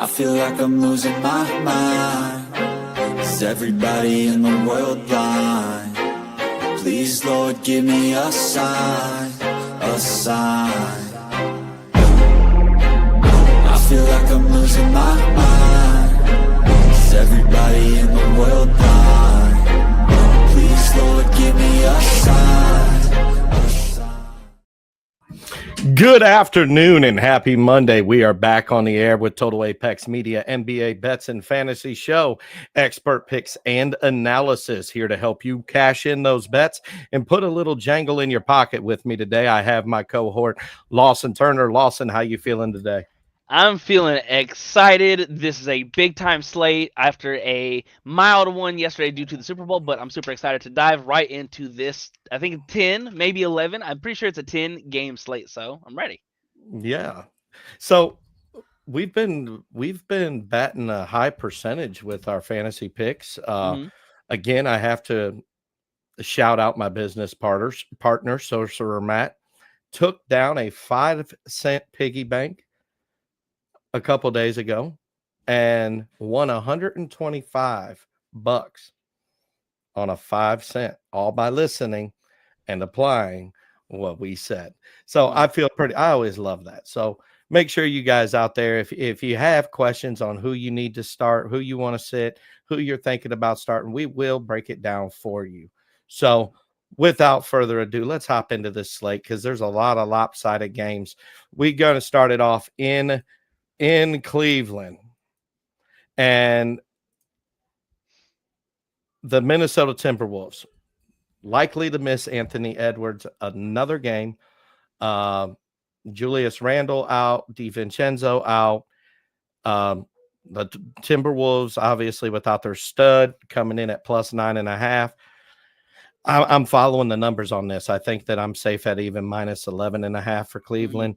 I feel like I'm losing my mind. Is everybody in the world blind? Please, Lord, give me a sign, a sign. I feel like I'm losing my mind. Is everybody in the world blind? Please, Lord, give me a sign, a sign. Good afternoon and happy Monday. We are back on the air with Total Apex Media NBA Bets and Fantasy Show. Expert picks and analysis here to help you cash in those bets and put a little jangle in your pocket. With me today, I have my cohort, Lawson Turner. Lawson, how you feeling today? I'm feeling excited. This is a big-time slate after a mild one yesterday due to the Super Bowl, but I'm super excited to dive right into this. I think 10, maybe 11. I'm pretty sure it's a 10-game slate, so I'm ready. Yeah. So we've been batting a high percentage with our fantasy picks. Again, I have to shout out my business partner, Sorcerer Matt. Took down a 5-cent piggy bank a couple days ago and won $125 on a 5-cent, all by listening and applying what we said. So I feel I always love that. So make sure you guys out there, if you have questions on who you need to start, who you want to sit, who you're thinking about starting, we will break it down for you. So without further ado, let's hop into this slate because there's a lot of lopsided games. We're going to start it off in Cleveland, and the Minnesota Timberwolves likely to miss Anthony Edwards another game. Julius Randle out, DiVincenzo out. The Timberwolves obviously without their stud coming in at plus 9.5. I'm following the numbers on this. I think that I'm safe at even minus 11.5 for Cleveland.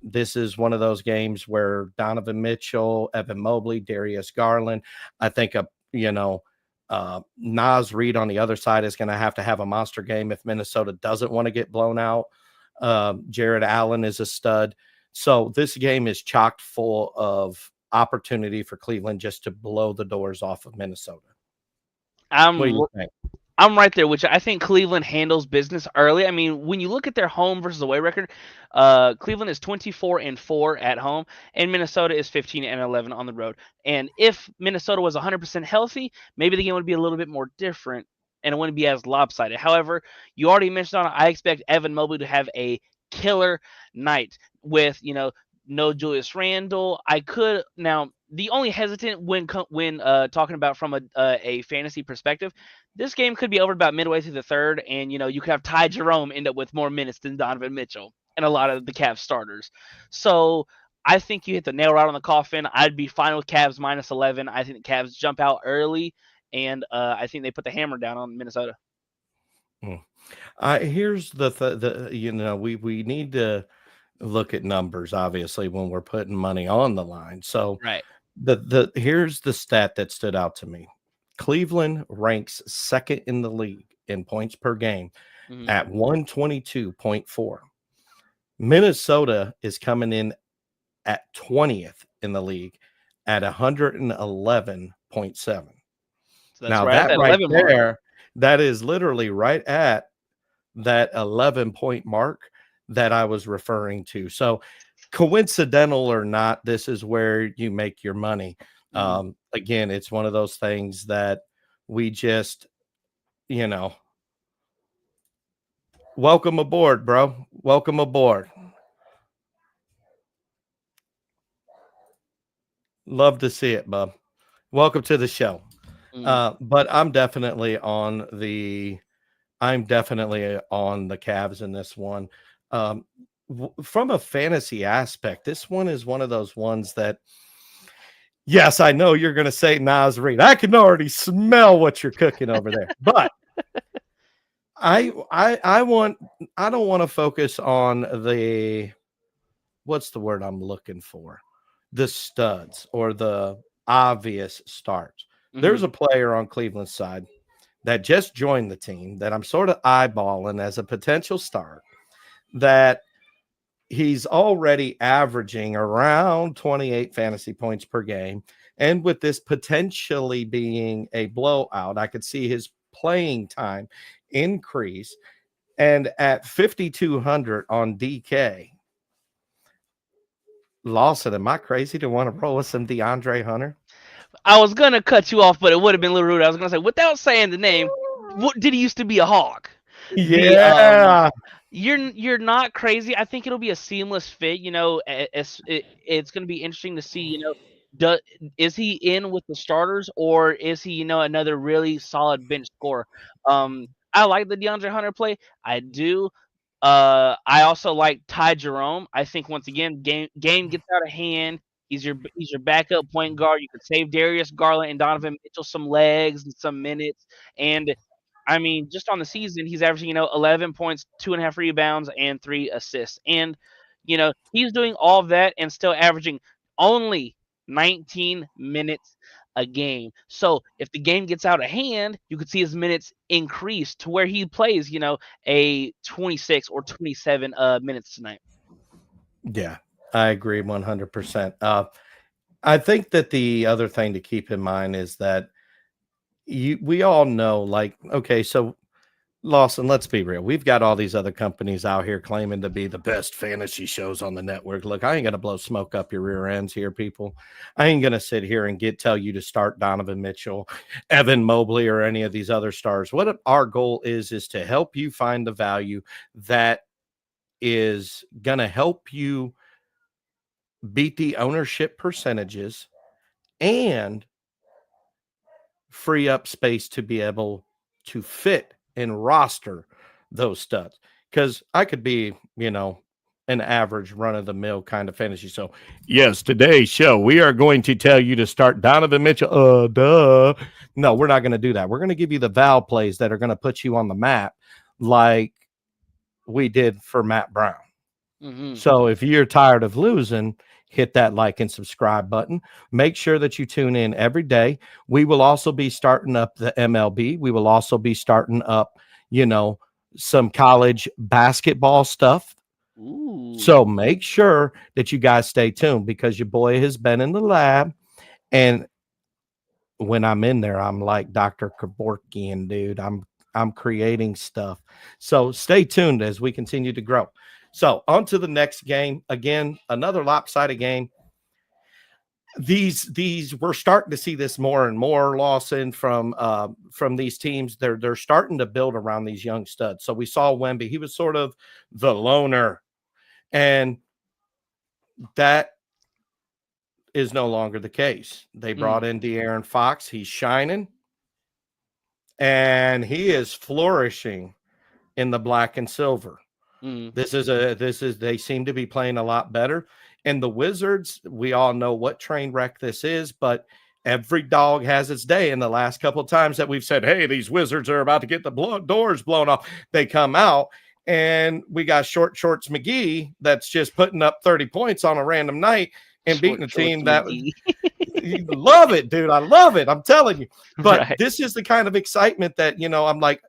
This is one of those games where Donovan Mitchell, Evan Mobley, Darius Garland, I think Naz Reid on the other side is going to have a monster game if Minnesota doesn't want to get blown out. Jared Allen is a stud. So this game is chocked full of opportunity for Cleveland just to blow the doors off of Minnesota. What do you think? I'm right there, which I think Cleveland handles business early. I mean, when you look at their home versus away record, Cleveland is 24-4 at home, and Minnesota is 15-11 on the road. And if Minnesota was 100% healthy, maybe the game would be a little bit more different, and it wouldn't be as lopsided. However, you already mentioned I expect Evan Mobley to have a killer night with, no Julius Randle. The only hesitant when talking about from a fantasy perspective, this game could be over about midway through the third, and you could have Ty Jerome end up with more minutes than Donovan Mitchell and a lot of the Cavs starters. So I think you hit the nail right on the coffin. I'd be fine with Cavs minus 11. I think the Cavs jump out early, and I think they put the hammer down on Minnesota. Here's we need to look at numbers obviously when we're putting money on the line. So right. Here's the stat that stood out to me. Cleveland ranks second in the league in points per game at 122.4. Minnesota is coming in at 20th in the league at 111.7. So now that right there, that is literally right at that 11-point mark that I was referring to. So coincidental or not, this is where you make your money. Again, it's one of those things that we just, welcome aboard, bro. Welcome aboard. Love to see it, bub. Welcome to the show. But I'm definitely on the Cavs in this one. From a fantasy aspect, this one is one of those ones that, yes, I know you're going to say Naz Reid. I can already smell what you're cooking over there. But I don't want to focus on what's the word I'm looking for? The studs or the obvious starts. There's a player on Cleveland's side that just joined the team that I'm sort of eyeballing as a potential start that he's already averaging around 28 fantasy points per game. And with this potentially being a blowout, I could see his playing time increase. And at 5,200 on DK, Lawson, am I crazy to want to roll with some DeAndre Hunter? I was gonna cut you off, but it would have been a little rude. I was gonna say, without saying the name, what did he used to be a Hawk? Yeah. You're not crazy. I think it'll be a seamless fit. It's going to be interesting to see. Is he in with the starters, or is he another really solid bench scorer? I like the DeAndre Hunter play. I do. I also like Ty Jerome. I think once again, game gets out of hand. He's your backup point guard. You could save Darius Garland and Donovan Mitchell some legs and some minutes. And I mean, just on the season, he's averaging 11 points, 2.5 rebounds, and 3 assists. And he's doing all of that and still averaging only 19 minutes a game. So if the game gets out of hand, you could see his minutes increase to where he plays, a 26 or 27 minutes tonight. Yeah, I agree 100%. I think that the other thing to keep in mind is that we all know, like, okay, so Lawson, let's be real. We've got all these other companies out here claiming to be the best fantasy shows on the network. Look, I ain't going to blow smoke up your rear ends here, people. I ain't going to sit here and tell you to start Donovan Mitchell, Evan Mobley, or any of these other stars. What our goal is to help you find the value that is going to help you beat the ownership percentages and free up space to be able to fit and roster those studs. Because I could be, an average run-of-the-mill kind of fantasy. So, yes, today's show, we are going to tell you to start Donovan Mitchell. Duh. No, we're not going to do that. We're going to give you the Val plays that are going to put you on the map like we did for Matt Brown. Mm-hmm. So if you're tired of losing, hit that like and subscribe button. Make sure that you tune in every day. We will also be starting up the MLB. We will also be starting up, some college basketball stuff. Ooh. So make sure that you guys stay tuned because your boy has been in the lab. And when I'm in there, I'm like Dr. Kevorkian, dude. I'm creating stuff. So stay tuned as we continue to grow. So on to the next game. Again, another lopsided game. These we're starting to see this more and more, Lawson, from these teams. They're starting to build around these young studs. So we saw Wemby. He was sort of the loner, and that is no longer the case. They brought in De'Aaron Fox. He's shining, and he is flourishing in the black and silver. They seem to be playing a lot better. And the Wizards, we all know what train wreck this is, but every dog has its day. And the last couple of times that we've said, hey, these Wizards are about to get the doors blown off, they come out and we got Short Shorts McGee that's just putting up 30 points on a random night and beating a team that you love it, dude. I love it. I'm telling you. But This is the kind of excitement that, I'm like,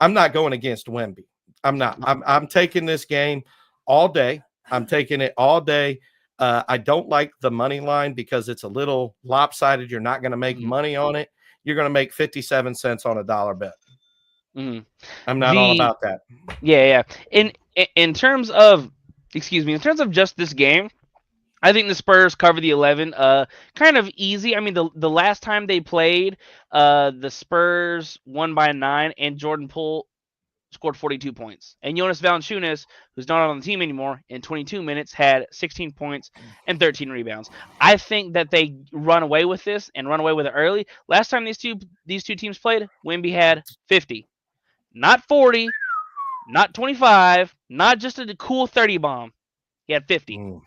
I'm not going against Wemby. I'm not. I'm taking this game all day. I'm taking it all day. I don't like the money line because it's a little lopsided. You're not going to make money on it. You're going to make 57 cents on a dollar bet. I'm not all about that. Yeah. In terms of just this game, I think the Spurs cover the 11 kind of easy. I mean, the last time they played, the Spurs won by 9, and Jordan Poole scored 42 points. And Jonas Valanciunas, who's not on the team anymore, in 22 minutes had 16 points and 13 rebounds. I think that they run away with this and run away with it early. Last time these two teams played, Wemby had 50. Not 40, not 25, not just a cool 30 bomb. He had 50.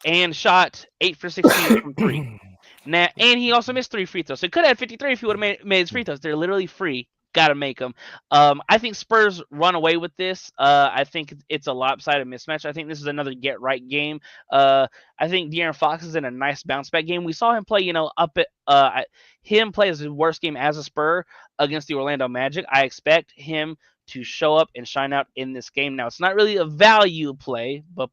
And shot 8 for 16 from 3. Now, and he also missed 3 free throws. So he could have had 53 if he would have made his free throws. They're literally free. Got to make them. I think Spurs run away with this. I think it's a lopsided mismatch. I think this is another get-right game. I think De'Aaron Fox is in a nice bounce-back game. We saw him play, him play his worst game as a Spur against the Orlando Magic. I expect him to show up and shine out in this game. Now, it's not really a value play, but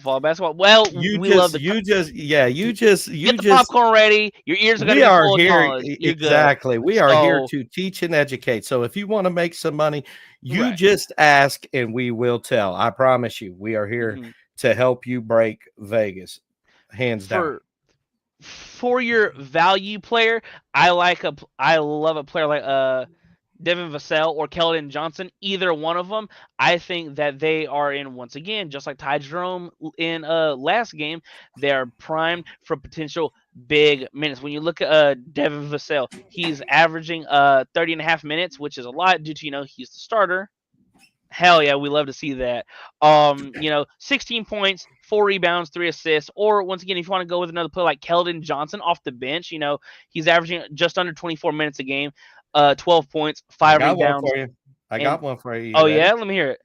fall basketball. Well, we love the you just get the popcorn ready. Your ears are gonna we be are full of here knowledge. You're exactly. good. We are here So, to teach and educate. So if you want to make some money, you right. just ask and we will tell. I promise you, we are here Mhm. to help you break Vegas, hands down. For your value player, I love a player like Devin Vassell or Keldon Johnson. Either one of them, I think that they are in, once again, just like Ty Jerome in last game, they are primed for potential big minutes. When you look at Devin Vassell, he's averaging 30 and a half minutes, which is a lot due to he's the starter. Hell yeah, we love to see that. 16 points, 4 rebounds, 3 assists. Or once again, if you want to go with another player like Keldon Johnson off the bench, he's averaging just under 24 minutes a game, 12 points, 5 rebounds. I got one for you. Oh yeah, let me hear it.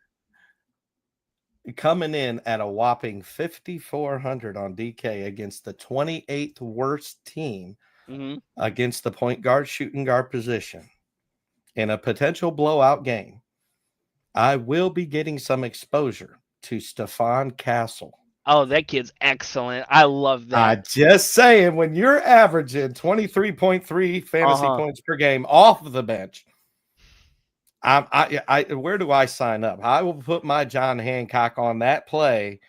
Coming in at a whopping 5,400 on DK against the 28th worst team against the point guard, shooting guard position in a potential blowout game. I will be getting some exposure to Stefan Castle. Oh, that kid's excellent. I love that. I'm just saying, when you're averaging 23.3 fantasy points per game off of the bench, where do I sign up? I will put my John Hancock on that play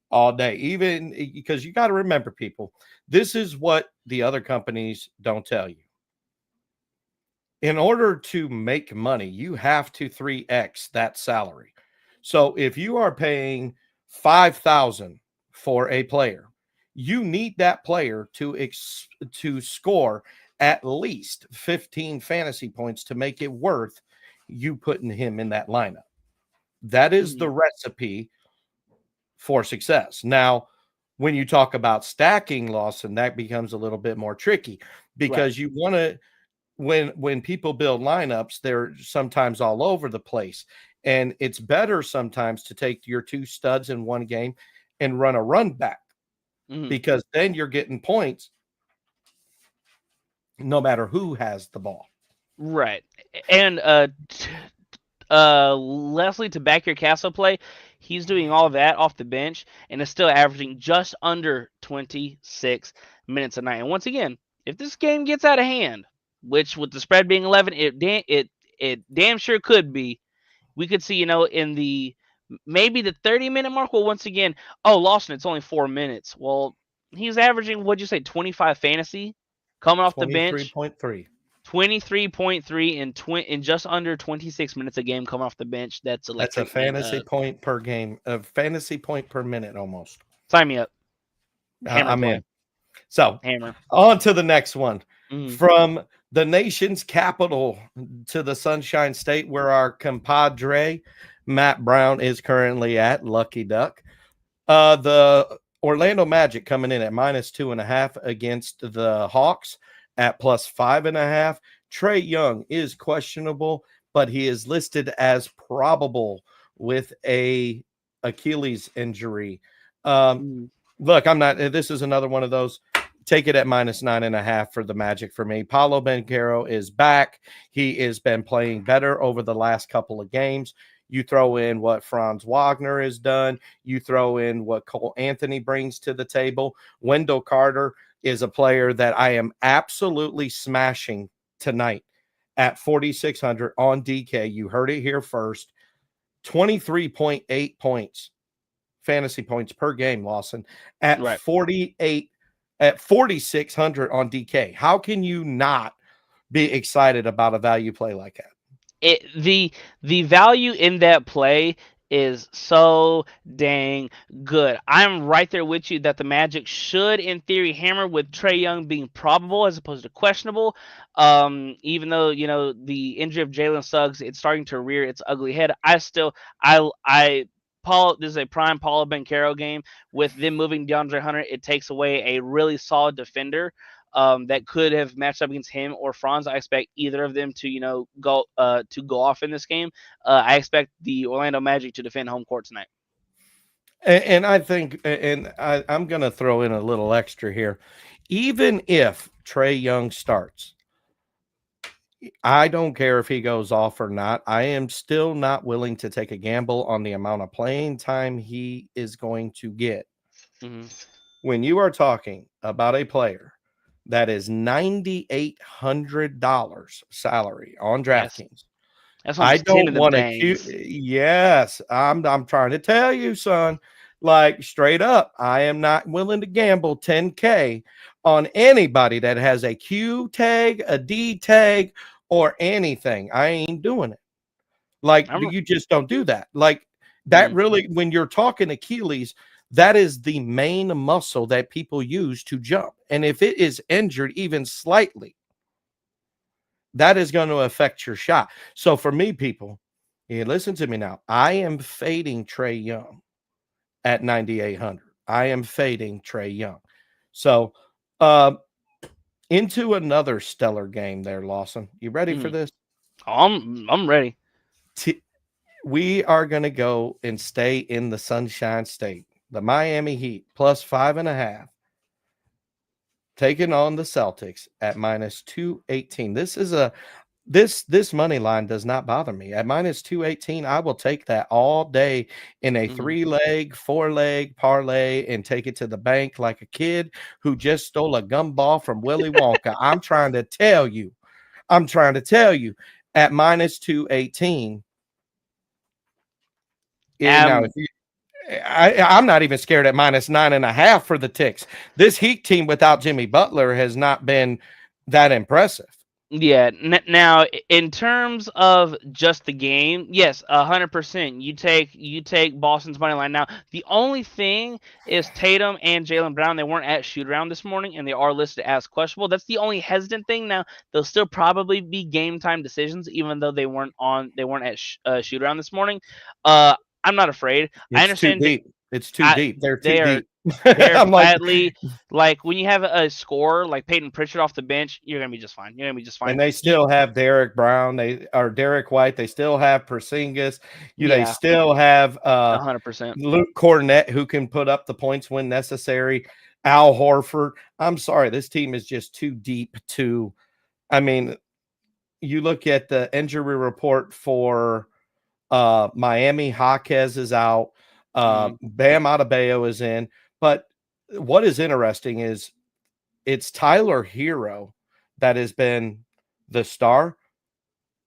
all day, even because you got to remember, people, this is what the other companies don't tell you. In order to make money, you have to 3x that salary. So if you are paying $5,000 for a player, you need that player to score at least 15 fantasy points to make it worth you putting him in that lineup. That is the recipe for success. Now, when you talk about stacking, Lawson, that becomes a little bit more tricky because you want to. When people build lineups, they're sometimes all over the place. And it's better sometimes to take your 2 studs in one game and run a run back because then you're getting points no matter who has the ball. Right. And Leslie, to back your Castle play, he's doing all that off the bench and is still averaging just under 26 minutes a night. And once again, if this game gets out of hand, which with the spread being 11, it damn sure could be. We could see, in the maybe the 30-minute mark. Well, once again, Lawson, it's only 4 minutes. Well, he's averaging, what'd you say, 25 fantasy coming off the bench? 23.3 in just under 26 minutes a game coming off the bench. That's a fantasy point per game, a fantasy point per minute almost. Sign me up. I'm in. So, hammer. On to the next one. From the nation's capital to the Sunshine State, where our compadre Matt Brown is currently at, Lucky Duck. The Orlando Magic coming in at -2.5 against the Hawks at +5.5. Trae Young is questionable, but he is listed as probable with a Achilles injury. Look, this is another one of those. Take it at -9.5 for the Magic for me. Paolo Banchero is back. He has been playing better over the last couple of games. You throw in what Franz Wagner has done. You throw in what Cole Anthony brings to the table. Wendell Carter is a player that I am absolutely smashing tonight at 4,600 on DK. You heard it here first. 23.8 points, fantasy points per game, Lawson, at 4,600 on DK. How can you not be excited about a value play like that? The value in that play is so dang good. I'm right there with you that the Magic should, in theory, hammer with Trae Young being probable as opposed to questionable. Even though the injury of Jalen Suggs, it's starting to rear its ugly head. Paul, this is a prime Paolo Banchero game. With them moving DeAndre Hunter, it takes away a really solid defender that could have matched up against him or Franz. I expect either of them to go off in this game. I expect the Orlando Magic to defend home court tonight. And I think, I'm going to throw in a little extra here. Even if Trae Young starts, I don't care if he goes off or not. I am still not willing to take a gamble on the amount of playing time he is going to get. Mm-hmm. When you are talking about a player that is $9,800 salary on DraftKings, That's I almost 10 don't of the want to bangs. yes, I'm trying to tell you, son, like straight up, I am not willing to gamble 10K on anybody that has a Q tag, a D tag, or anything. I ain't doing it. Like I'm, you just don't do that. Like that mm, really, when you're talking Achilles, that is the main muscle that people use to jump. And if it is injured even slightly, that is going to affect your shot. So for me, people, listen to me now. I am fading Trae Young at 9,800. I am fading Trae Young. So into another stellar game there, Lawson. You ready for this? I'm ready. We are going to go and stay in the Sunshine State. The Miami Heat plus 5.5, taking on the Celtics at minus 218. This money line does not bother me. At minus 218, I will take that all day in a 3-leg, 4-leg parlay and take it to the bank like a kid who just stole a gumball from Willy Wonka. I'm trying to tell you at minus 218. Now, if you, I'm not even scared at minus 9.5 for the Ticks. This Heat team without Jimmy Butler has not been that impressive. Yeah. Now, in terms of just the game, yes, 100%. You take Boston's money line. Now, the only thing is Tatum and Jaylen Brown. They weren't at shoot around this morning, and they are listed as questionable. That's the only hesitant thing. Now, they'll still probably be game time decisions, even though they weren't at shoot around this morning. I'm not afraid. I understand. It's too deep. They're too deep. They're badly like when you have a scorer like Peyton Pritchard off the bench, you're gonna be just fine. And they still have Derek Brown. They are Derek White. They still have Porzingis. They still have 100% Luke Cornett, who can put up the points when necessary. Al Horford. I'm sorry, this team is just too deep. I mean, you look at the injury report for Miami. Jaquez is out. Bam Adebayo is in. But what is interesting is it's Tyler Hero that has been the star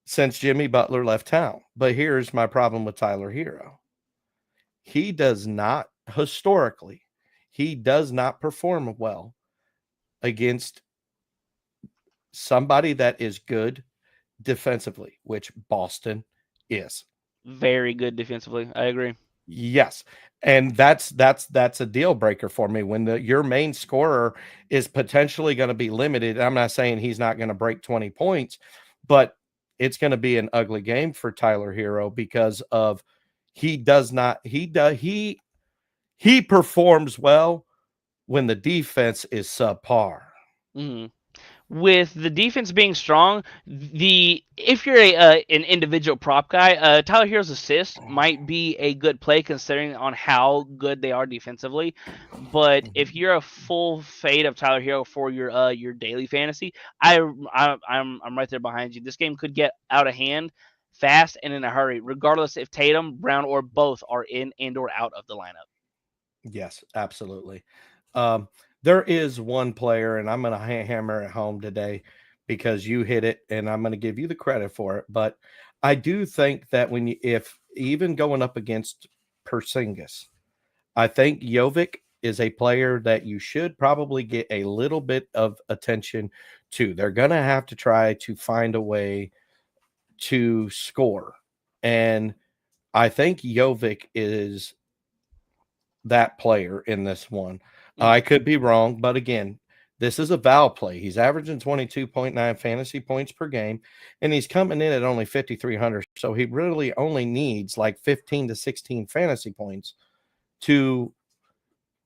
since Jimmy Butler left town. But here's my problem with Tyler Hero. He does not, historically, he does not perform well against somebody that is good defensively, which Boston is. Very good defensively. I agree. Yes. And that's a deal breaker for me when your main scorer is potentially going to be limited. I'm not saying he's not going to break 20 points, but it's going to be an ugly game for Tyler Hero because of he performs well when the defense is subpar. Mm-hmm. With the defense being strong, if you're an individual prop guy, Tyler Hero's assist might be a good play considering on how good they are defensively. But if you're a full fade of Tyler Hero for your daily fantasy, I'm right there behind you. This game could get out of hand fast and in a hurry, regardless if Tatum, Brown, or both are in and or out of the lineup. Yes, absolutely. There is one player, and I'm going to hammer it home today because you hit it, and I'm going to give you the credit for it. But I do think that if even going up against Porzingis, I think Jovic is a player that you should probably get a little bit of attention to. They're going to have to try to find a way to score. And I think Jovic is that player in this one. I could be wrong, but again, this is a Val play. He's averaging 22.9 fantasy points per game, and he's coming in at only 5,300. So he really only needs like 15 to 16 fantasy points to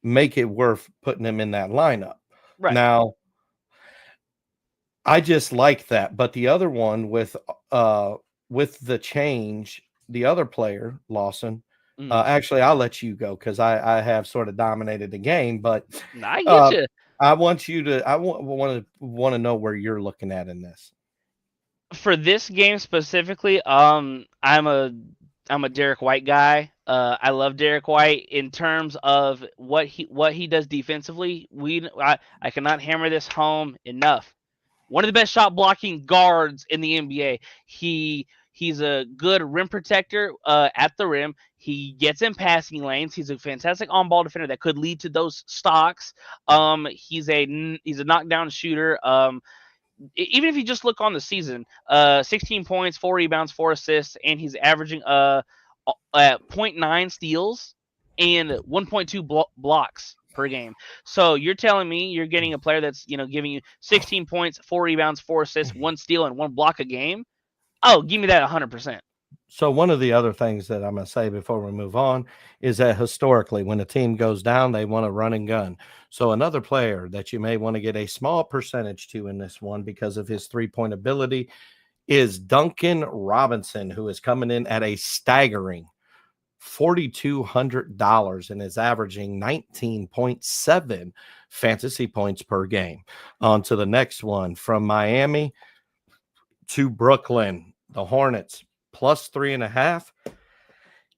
make it worth putting him in that lineup. Right. Now, I just like that. But the other one with the change, the other player, Lawson, actually, I'll let you go because I have sort of dominated the game, but I get you. I want you to. I want to know where you're looking at in this. For this game specifically, I'm a Derek White guy. I love Derek White in terms of what he does defensively. I cannot hammer this home enough. One of the best shot blocking guards in the NBA. He's a good rim protector at the rim. He gets in passing lanes. He's a fantastic on-ball defender that could lead to those stocks. He's a knockdown shooter. Even if you just look on the season, 16 points, 4 rebounds, 4 assists, and he's averaging 0.9 steals and 1.2 blocks per game. So you're telling me you're getting a player that's giving you 16 points, 4 rebounds, 4 assists, 1 steal, and 1 block a game? Oh, give me that 100%. So one of the other things that I'm going to say before we move on is that historically, when a team goes down, they want to run and gun. So another player that you may want to get a small percentage to in this one because of his 3-point ability is Duncan Robinson, who is coming in at a staggering $4,200 and is averaging 19.7 fantasy points per game. On to the next one, from Miami to Brooklyn, the Hornets plus 3.5.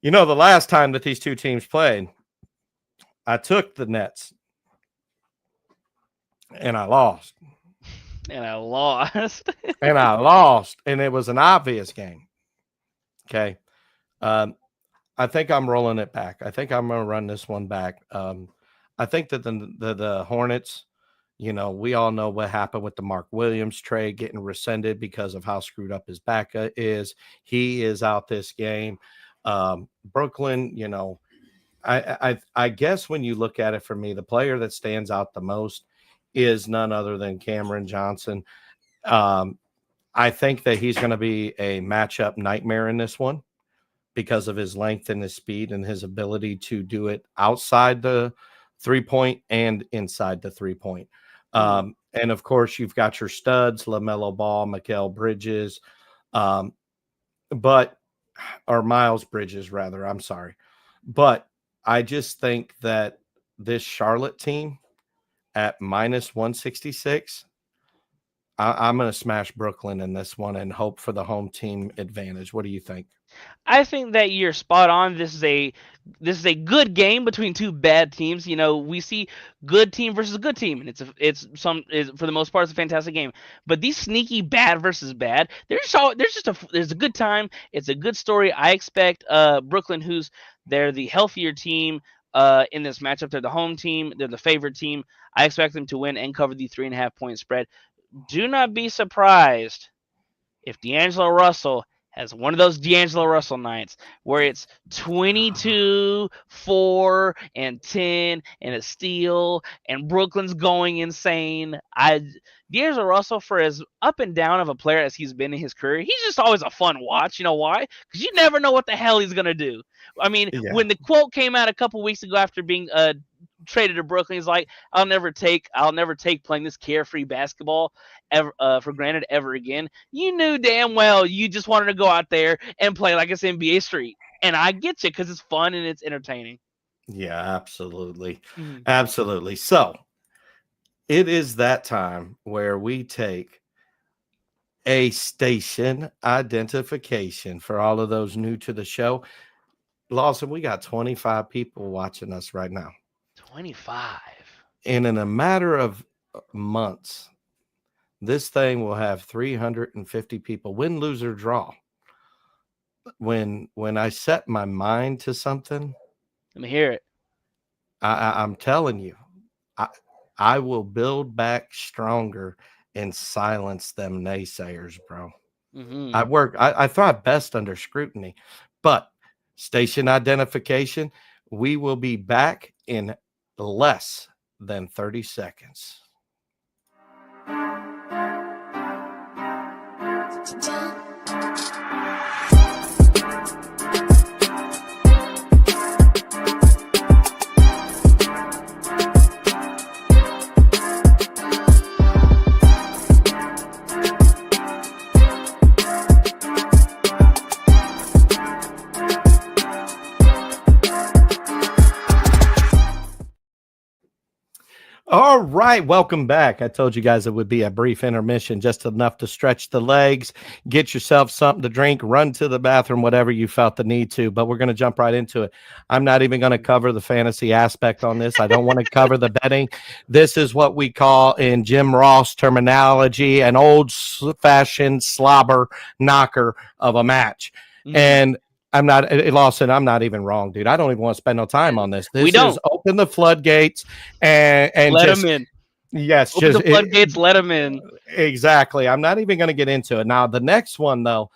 The last time that these two teams played, I took the Nets and I lost. And I lost. And it was an obvious game. Okay. I think I'm rolling it back. I think I'm going to run this one back. I think that the Hornets, we all know what happened with the Mark Williams trade getting rescinded because of how screwed up his back is. He is out this game. Brooklyn, I guess when you look at it for me, the player that stands out the most is none other than Cameron Johnson. I think that he's going to be a matchup nightmare in this one because of his length and his speed and his ability to do it outside the 3-point and inside the 3-point. And of course, you've got your studs, LaMelo Ball, Mikal Bridges, or Miles Bridges, rather. I'm sorry. But I just think that this Charlotte team at minus 166, I'm going to smash Brooklyn in this one and hope for the home team advantage. What do you think? I think that you're spot on. This is a good game between two bad teams. We see good team versus good team, and it's for the most part it's a fantastic game. But these sneaky bad versus bad, there's a good time. It's a good story. I expect Brooklyn, they're the healthier team in this matchup. They're the home team. They're the favorite team. I expect them to win and cover the 3.5 point spread. Do not be surprised if D'Angelo Russell has one of those D'Angelo Russell nights where it's 22, 4, and 10, and a steal, and Brooklyn's going insane. D'Angelo Russell, for as up and down of a player as he's been in his career, he's just always a fun watch. You know why? Because you never know what the hell he's going to do. I mean, when the quote came out a couple weeks ago after being traded to Brooklyn, he's like, I'll never take playing this carefree basketball ever for granted ever again. You knew damn well you just wanted to go out there and play like it's NBA Street. And I get you because it's fun and it's entertaining. Yeah, absolutely. Mm-hmm. Absolutely. So it is that time where we take a station identification for all of those new to the show. Lawson, we got 25 people watching us right now. 25. And in a matter of months, this thing will have 350 people. Win, lose, or draw. When I set my mind to something, let me hear it. I'm telling you, I will build back stronger and silence them naysayers, bro. Mm-hmm. I thrive best under scrutiny, but station identification, we will be back in less than 30 seconds. All right, welcome back. I told you guys it would be a brief intermission, just enough to stretch the legs, get yourself something to drink, run to the bathroom, whatever you felt the need to. But we're going to jump right into it. I'm not even going to cover the fantasy aspect on this. I don't want to cover the betting. This is what we call, in Jim Ross terminology, an old-fashioned slobber knocker of a match. And I'm not, Lawson, I'm not even wrong, dude. I don't even want to spend no time on this. This is open the floodgates and let just, them in. Yes, Open the floodgates, let them in. Exactly. I'm not even going to get into it. Now, the next one, though,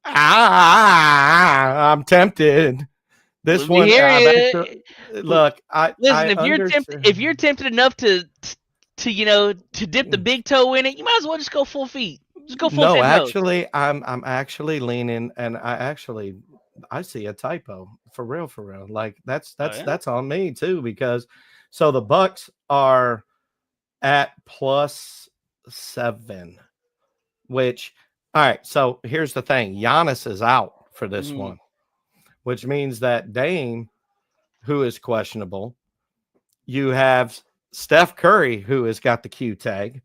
I'm tempted. This one, look, if you're tempted enough to dip the big toe in it, you might as well just go full feet. Just go full. No, actually, I'm actually leaning, and I see a typo for real. Like that's on me too, because so the Bucks are at +7, which, all right. So here's the thing: Giannis is out for this one, which means that Dame, who is questionable, you have Steph Curry, who has got the Q tag,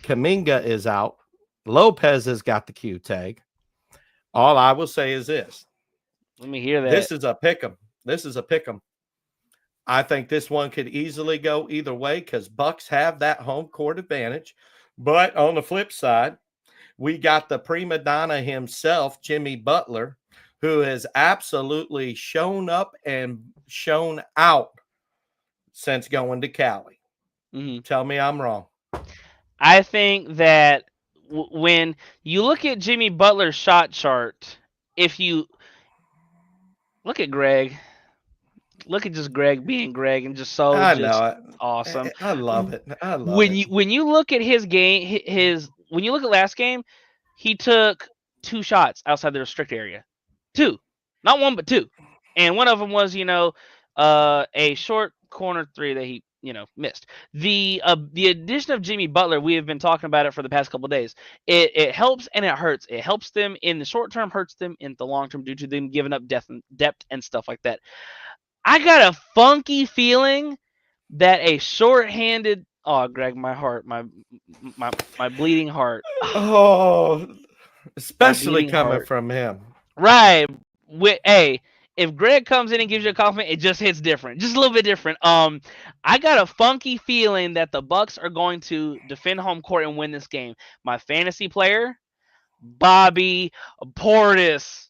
Kuminga is out. Lopez has got the Q tag. All I will say is this. Let me hear that. This is a pick'em. I think this one could easily go either way because Bucks have that home court advantage. But on the flip side, we got the prima donna himself, Jimmy Butler, who has absolutely shown up and shown out since going to Cali. Tell me I'm wrong. I think that when you look at Jimmy Butler's shot chart, if you look at Greg, look at just Greg being Greg and just awesome. I love it. When you look at his game, when you look at last game, he took 2 shots outside the restrict area, 2, not 1 but 2, and one of them was a short corner 3 that he missed. The addition of Jimmy Butler, we have been talking about it for the past couple of days. It helps and it hurts. It helps them in the short term, hurts them in the long term due to them giving up depth and stuff like that. I got a funky feeling that a short-handed Greg, my heart, my bleeding heart. Oh, especially coming from him. Right. If Greg comes in and gives you a compliment, it just hits different, just a little bit different. I got a funky feeling that the Bucks are going to defend home court and win this game. My fantasy player, Bobby Portis.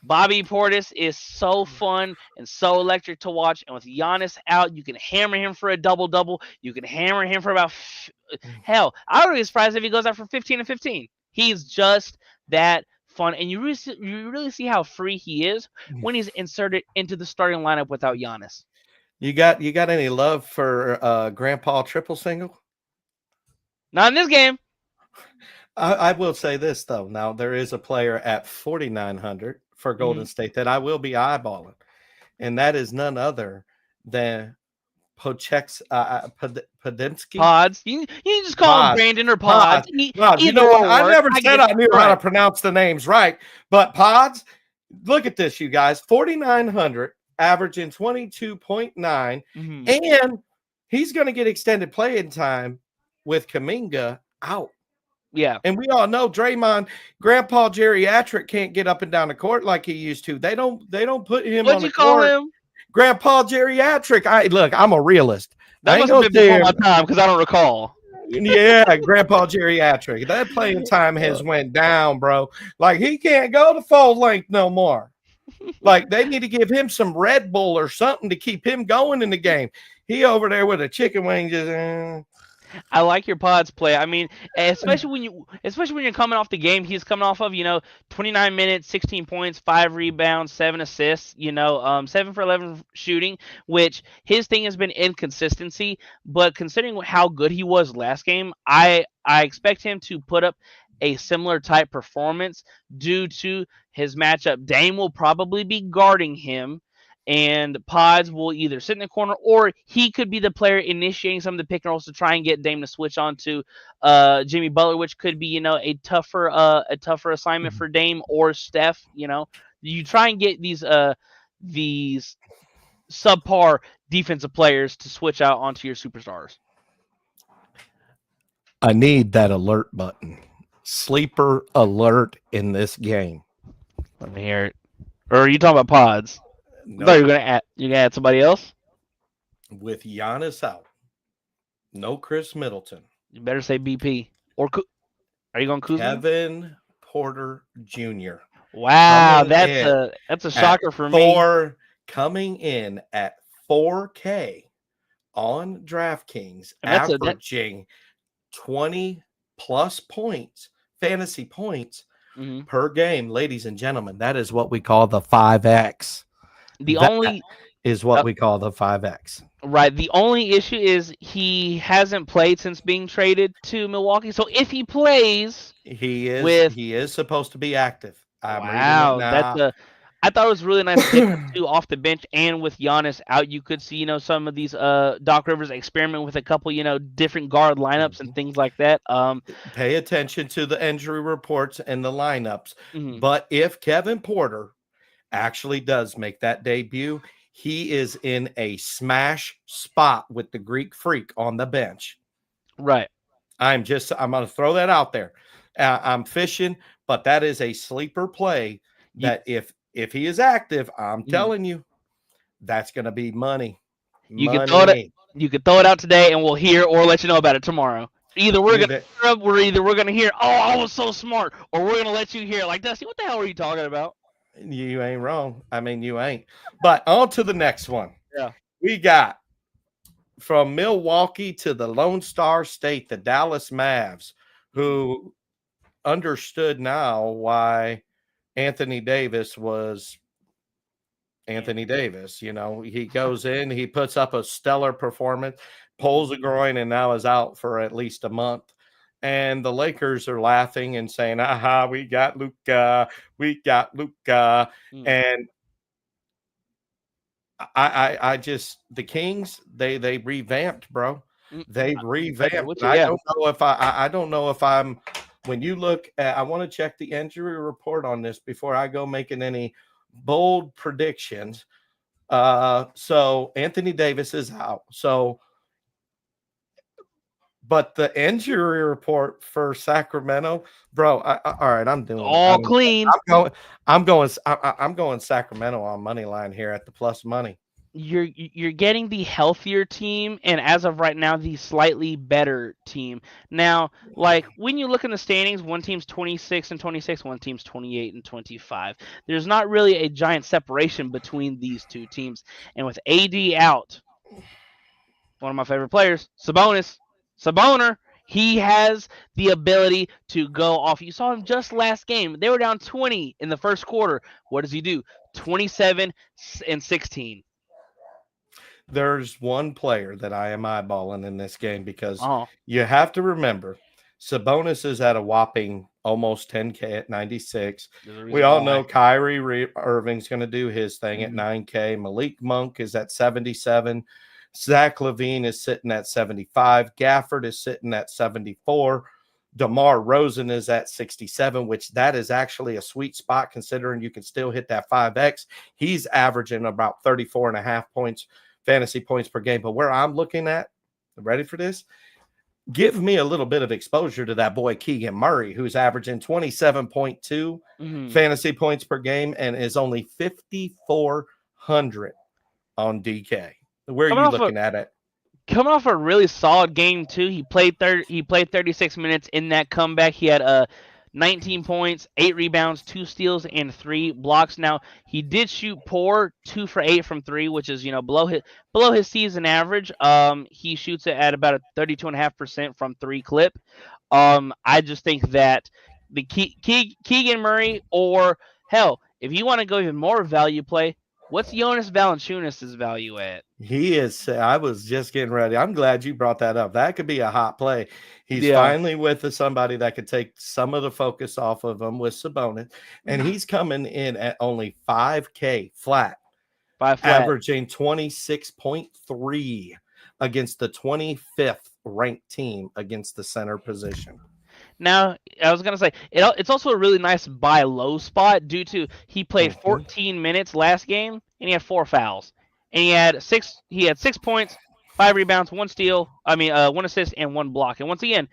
Bobby Portis is so fun and so electric to watch. And with Giannis out, you can hammer him for a double-double. You can hammer him for about hell. I wouldn't be surprised if he goes out for 15 and 15. He's just that fun, and you really see how free he is when he's inserted into the starting lineup without Giannis. You got any love for Grandpa Triple Single? Not in this game. I will say this though. Now there is a player at 4,900 for Golden State that I will be eyeballing, and that is none other than Podemski. Pods. You just call him Brandon or Pods. You know what? I never said I knew how to pronounce the names right, but Pods. Look at this, you guys. 4,900, averaging 22.9, and he's going to get extended playing time with Kuminga out. Yeah. And we all know Draymond, Grandpa Geriatric can't get up and down the court like he used to. They don't put him on the court. What'd you call him? Grandpa Geriatric. Look, I'm a realist. That must have been before my time because I don't recall. Yeah, Grandpa Geriatric. That playing time has went down, bro. Like he can't go to full length no more. Like they need to give him some Red Bull or something to keep him going in the game. He over there with a chicken wing just I like your Pods play. I mean, especially when you're coming off the game he's coming off of, 29 minutes, 16 points, 5 rebounds, 7 assists, 7 for 11 shooting, which his thing has been inconsistency, but considering how good he was last game, I expect him to put up a similar type performance due to his matchup. Dame will probably be guarding him, and Pods will either sit in the corner or he could be the player initiating some of the pick and rolls to try and get Dame to switch on to Jimmy Butler, which could be, a tougher assignment for Dame or Steph. You try and get these subpar defensive players to switch out onto your superstars. I need that alert button. Sleeper alert in this game. Let me hear it. Or are you talking about pods? I thought you were gonna add somebody else. With Giannis out, no Chris Middleton. You better say BP or are you going Kuzma? Kevin Porter Jr. Wow, that's a shocker for me. Coming in at 4K on DraftKings, averaging 20 plus points, fantasy points per game, ladies and gentlemen. That is what we call the 5X. Is what we call the 5X. Right. The only issue is he hasn't played since being traded to Milwaukee. So if he plays, he is supposed to be active. Wow, I thought it was really nice to get him too off the bench, and with Giannis out, you could see some of these Doc Rivers experiment with a couple different guard lineups and things like that. Pay attention to the injury reports and the lineups. But if Kevin Porter actually does make that debut, he is in a smash spot with the Greek Freak on the bench. Right. I'm going to throw that out there. I'm fishing, but that is a sleeper play that if he is active, I'm telling you, that's going to be money. You can throw it out today, and we'll hear or let you know about it tomorrow. Either we're going to hear, oh, I was so smart, or we're going to let you hear, like, Dusty, what the hell are you talking about? You ain't wrong. I mean, you ain't. But on to the next one. Yeah. We got from Milwaukee to the Lone Star State, the Dallas Mavs, who understood now why Anthony Davis was Anthony Davis. He goes in, he puts up a stellar performance, pulls a groin, and now is out for at least a month. And the Lakers are laughing and saying, aha, we got Luka. And I just, the Kings, they revamped, bro. They revamped. I don't know if I'm, when you look at, I want to check the injury report on this before I go making any bold predictions. So Anthony Davis is out. But the injury report for Sacramento, bro. All right, I'm doing clean. I'm going Sacramento on money line here at the plus money. You're getting the healthier team, and as of right now, the slightly better team. Now, like when you look in the standings, one team's 26 and 26, one team's 28 and 25. There's not really a giant separation between these two teams. And with AD out, one of my favorite players, Saboner, he has the ability to go off. You saw him just last game. They were down 20 in the first quarter. What does he do? 27 and 16. There's one player that I am eyeballing in this game because you have to remember Sabonis is at a whopping almost 10K at 96. We all know Kyrie Irving's going to do his thing at 9K. Malik Monk is at 77. Zach LaVine is sitting at 75. Gafford is sitting at 74. DeMar Rosen is at 67, which that is actually a sweet spot considering you can still hit that 5X. He's averaging about 34.5 points, fantasy points per game. But where I'm looking at, ready for this? Give me a little bit of exposure to that boy Keegan Murray, who's averaging 27.2 fantasy points per game and is only 5,400 on DK. Where are you looking at it? Coming off a really solid game too. He played 36 minutes in that comeback. He had 19 points, 8 rebounds, 2 steals, and 3 blocks. Now he did shoot poor, 2 for 8 from 3, which is below his season average. He shoots it at about a 32.5% from 3 clip. I just think that the Keegan Murray, or hell, if you want to go even more value play, what's Jonas Valanciunas' value at? He is. I was just getting ready. I'm glad you brought that up. That could be a hot play. He's finally with somebody that could take some of the focus off of him with Sabonis, and he's coming in at only 5K flat, averaging 26.3 against the 25th ranked team against the center position. Now, I was going to say, it's also a really nice buy low spot due to he played 14 minutes last game, and he had 4 fouls. and he had 6 points, 5 rebounds, 1 steal. 1 assist and 1 block. And once again,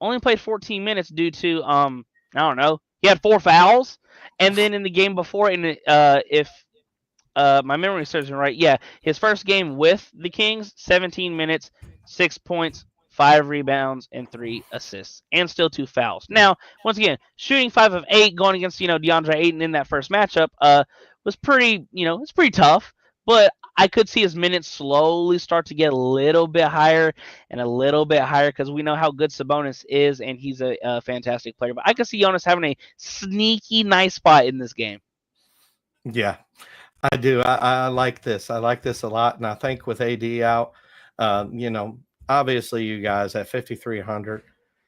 only played 14 minutes due to I don't know. He had 4 fouls, and then in the game before, if my memory serves me right, yeah, his first game with the Kings, 17 minutes, 6 points, 5 rebounds, and 3 assists, and still 2 fouls. Now, once again, shooting 5 of 8, going against DeAndre Ayton in that first matchup, was pretty, it's pretty tough. But I could see his minutes slowly start to get a little bit higher and a little bit higher because we know how good Sabonis is, and he's a fantastic player. But I could see Jonas having a sneaky nice spot in this game. Yeah, I do. I like this. I like this a lot. And I think with AD out, obviously you guys at 5,300,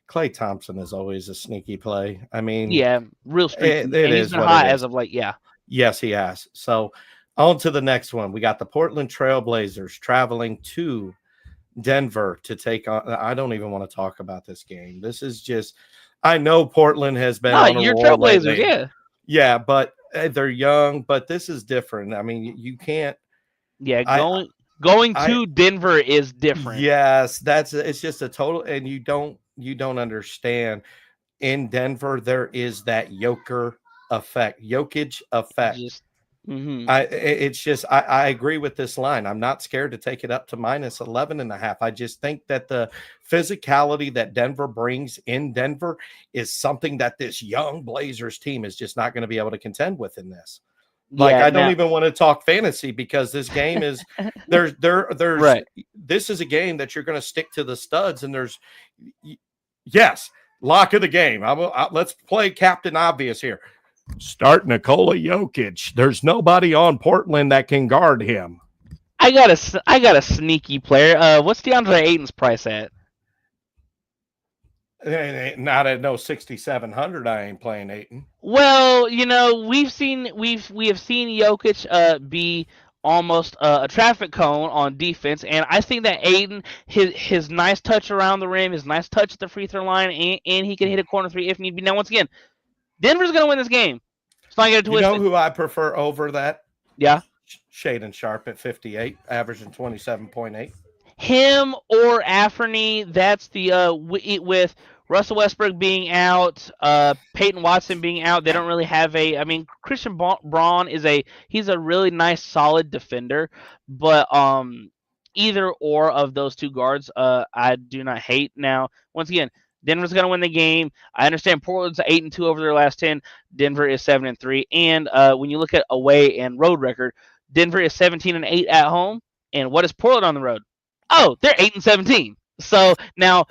Klay Thompson is always a sneaky play. I mean, yeah, real streaky. It is he's been hot as of late. Yeah. Yes, he has. So on to the next one. We got the Portland Trailblazers traveling to Denver to take on. I don't even want to talk about this game. This is just, I know Portland has been on a your roll Trailblazers, lately. yeah. Yeah, but they're young, but this is different. I mean, you can't. Yeah, going to Denver is different. Yes, it's just a total, and you don't understand. In Denver, there is that Jokic effect. I agree with this line. I'm not scared to take it up to -11.5. I just think that the physicality that Denver brings in Denver is something that this young Blazers team is just not going to be able to contend with in this. I don't even want to talk fantasy because this game is there's right. This is a game that you're going to stick to the studs, and yes, lock of the game. Let's play Captain Obvious here. Start Nikola Jokic. There's nobody on Portland that can guard him. I got a sneaky player. What's DeAndre Ayton's price at? Not at no 6,700. I ain't playing Ayton. Well, we have seen Jokic be almost a traffic cone on defense, and I think that Ayton, his nice touch around the rim, his nice touch at the free throw line, and he can hit a corner 3 if need be. Now, once again, Denver's going to win this game. It's not going to twist. You know who I prefer over that? Yeah. Shaedon Sharpe at 58, averaging 27.8. Him or Anthony. That's the with Russell Westbrook being out, Peyton Watson being out. They don't really have Christian Braun he's a really nice, solid defender, but either or of those two guards, I do not hate. Now, once again, Denver's going to win the game. I understand Portland's 8-2 over their last 10. Denver is 7-3. And when you look at away and road record, Denver is 17-8 at home. And what is Portland on the road? Oh, they're 8-17. So now,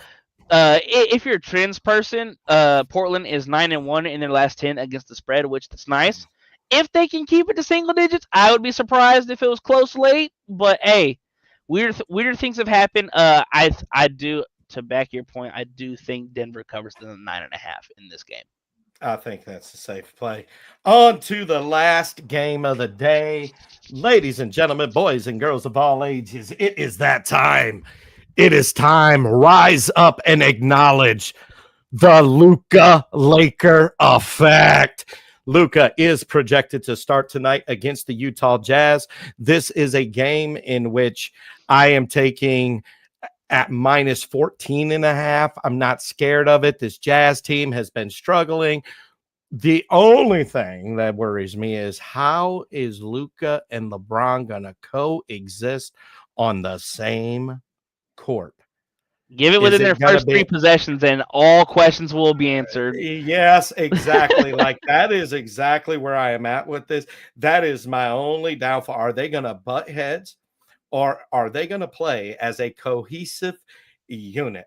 if you're a trends person, Portland is 9-1 in their last 10 against the spread, which is nice. If they can keep it to single digits, I would be surprised if it was close late. But hey, weirder things have happened. I do. To back your point, I do think Denver covers the 9.5 in this game. I think that's a safe play. On to the last game of the day. Ladies and gentlemen, boys and girls of all ages, it is that time. It is time. Rise up and acknowledge the Luka Laker effect. Luka is projected to start tonight against the Utah Jazz. This is a game in which I am taking at -14.5. I'm not scared of it. This Jazz team has been struggling. The only thing that worries me is how is Luka and LeBron going to coexist on the same court? Give it within their first 3 possessions and all questions will be answered. Yes, exactly. That is exactly where I am at with this. That is my only downfall. Are they going to butt heads? Or are they going to play as a cohesive unit?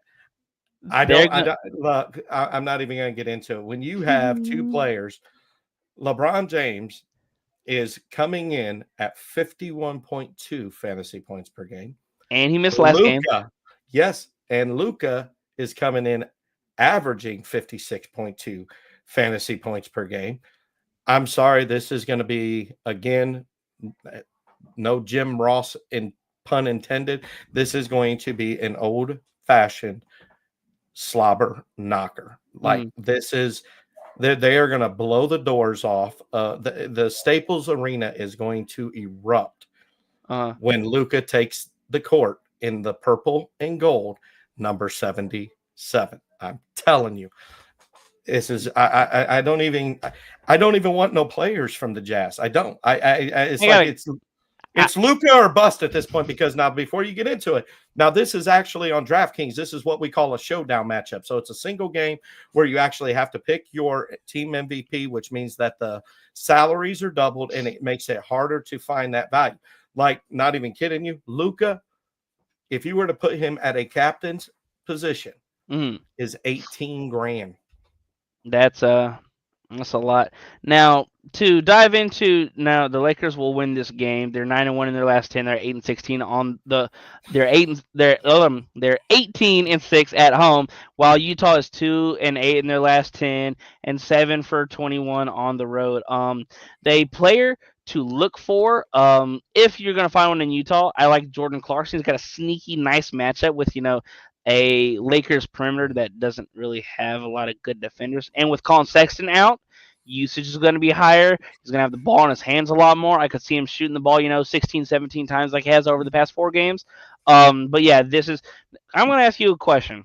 I'm not even going to get into it. When you have 2 players, LeBron James is coming in at 51.2 fantasy points per game. And he missed last game. Yes, and Luka is coming in averaging 56.2 fantasy points per game. I'm sorry, this is going to be, again, no Jim Ross, in pun intended. This is going to be an old-fashioned slobber knocker. This is they are going to blow the doors off. The Staples Arena is going to erupt when Luka takes the court in the purple and gold, number 77. I'm telling you, this is I don't even want no players from the Jazz. I don't. It's Luka or bust at this point, because now before you get into it, now this is actually on DraftKings. This is what we call a showdown matchup. So it's a single game where you actually have to pick your team MVP, which means that the salaries are doubled and it makes it harder to find that value. Like, not even kidding you, Luka, if you were to put him at a captain's position, is 18 grand. That's a lot. Now, to dive into, now the Lakers will win this game. They're 9-1 in their last 10. They're 8-16 on the. They're 18-6 at home, while Utah is 2-8 in their last 10 and 7-21 on the road. They player to look for. If you're gonna find one in Utah, I like Jordan Clarkson. He's got a sneaky, nice matchup with a Lakers perimeter that doesn't really have a lot of good defenders. And with Colin Sexton out, usage is going to be higher. He's going to have the ball in his hands a lot more. I could see him shooting the ball, 16, 17 times like he has over the past 4 games. But yeah, I'm going to ask you a question.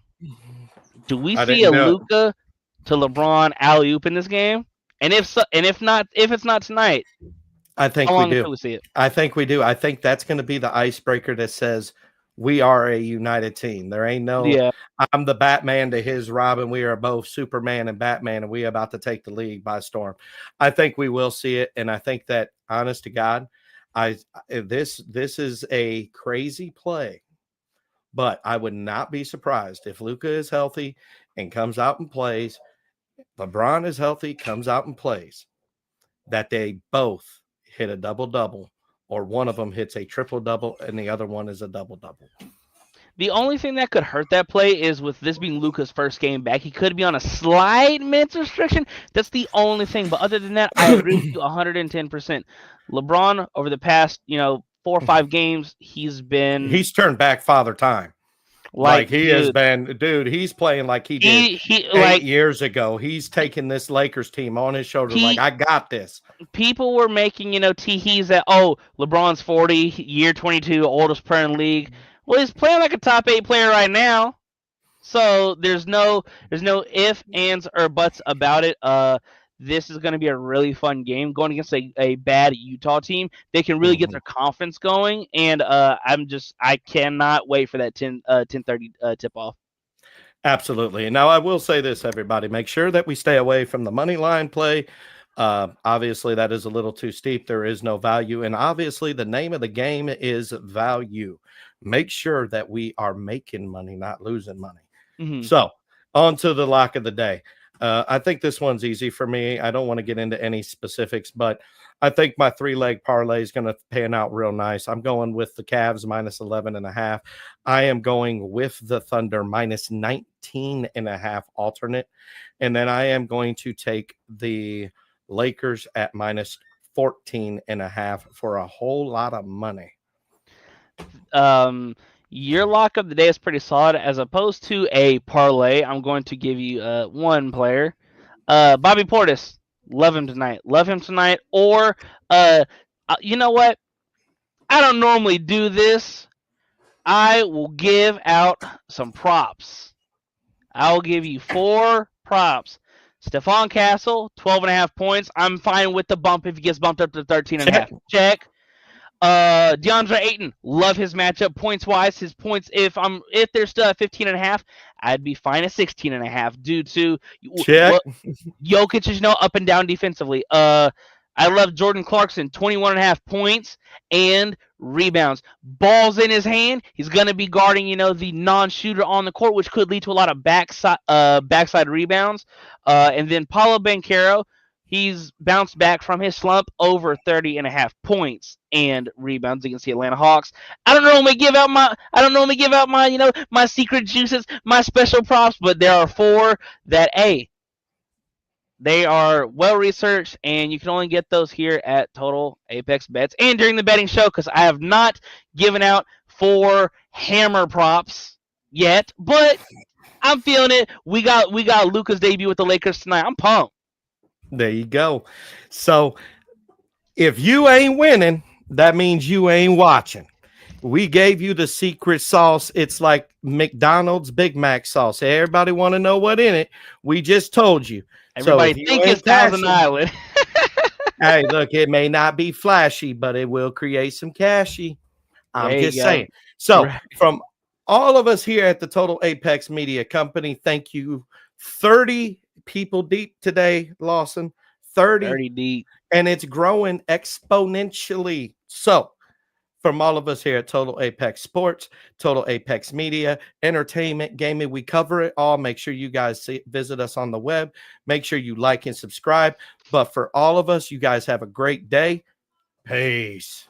Do we see a Luka to LeBron alley-oop in this game? And if it's not tonight, I think how long we do. until we see it? I think we do. I think that's going to be the icebreaker that says, we are a united team. There ain't no, I'm the Batman to his Robin. We are both Superman and Batman, and we are about to take the league by storm. I think we will see it. And I think that, honest to God, this is a crazy play, but I would not be surprised if Luka is healthy and comes out and plays. LeBron is healthy, comes out and plays, that they both hit a double-double, or one of them hits a triple-double and the other one is a double-double. The only thing that could hurt that play is with this being Luka's first game back. He could be on a slight minutes restriction. That's the only thing. But other than that, I agree with you 110%. LeBron, over the past 4 or 5 games, he's turned back father time. Like he has been, dude, he's playing like he did 8 years ago. He's taking this Lakers team on his shoulders like, I got this. People were making, teehees that, LeBron's 40, year 22, oldest player in the league. Well, he's playing like a top 8 player right now. So there's no ifs, ands, or buts about it. This is going to be a really fun game going against a bad Utah team. They can really get their confidence going, and I cannot wait for that 10:30 tip-off. Absolutely. Now, I will say this, everybody. Make sure that we stay away from the money line play. Obviously, that is a little too steep. There is no value, and obviously, the name of the game is value. Make sure that we are making money, not losing money. So, on to the lock of the day. I think this one's easy for me. I don't want to get into any specifics, but I think my 3-leg parlay is going to pan out real nice. I'm going with the Cavs minus 11.5. I am going with the Thunder minus 19.5 alternate. And then I am going to take the Lakers at minus 14.5 for a whole lot of money. Your lock of the day is pretty solid. As opposed to a parlay, I'm going to give you one player. Bobby Portis. Love him tonight. Or, you know what? I don't normally do this. I will give out some props. I'll give you 4 props. Stephon Castle, 12.5 points. I'm fine with the bump if he gets bumped up to 13.5. Check. DeAndre Ayton, love his matchup points wise. His points, if they're still at 15.5, I'd be fine at 16.5 due to Jokic is up and down defensively. I love Jordan Clarkson, 21.5 points and rebounds. Balls in his hand. He's going to be guarding, the non-shooter on the court, which could lead to a lot of backside rebounds. And then Paolo Banchero, he's bounced back from his slump, over 30.5 points and rebounds against the Atlanta Hawks. I don't normally give out my my secret juices, my special props, but there are 4 that they are well researched, and you can only get those here at Total Apex Bets and during the betting show, because I have not given out 4 hammer props yet, but I'm feeling it. We got Luka's debut with the Lakers tonight. I'm pumped. There you go. So if you ain't winning, that means you ain't watching. We gave you the secret sauce. It's like McDonald's Big Mac sauce. Everybody want to know what in it. We just told you. Everybody think it's Thousand Island. Hey, look, it may not be flashy, but it will create some cashy. I'm just saying. So from all of us here at the Total Apex Media Company, thank you. 30 people deep today, Lawson. 30 deep. And it's growing exponentially. So from all of us here at Total Apex Sports, Total Apex Media, Entertainment, Gaming, we cover it all. Make sure you guys visit us on the web. Make sure you like and subscribe. But for all of us, you guys have a great day. Peace.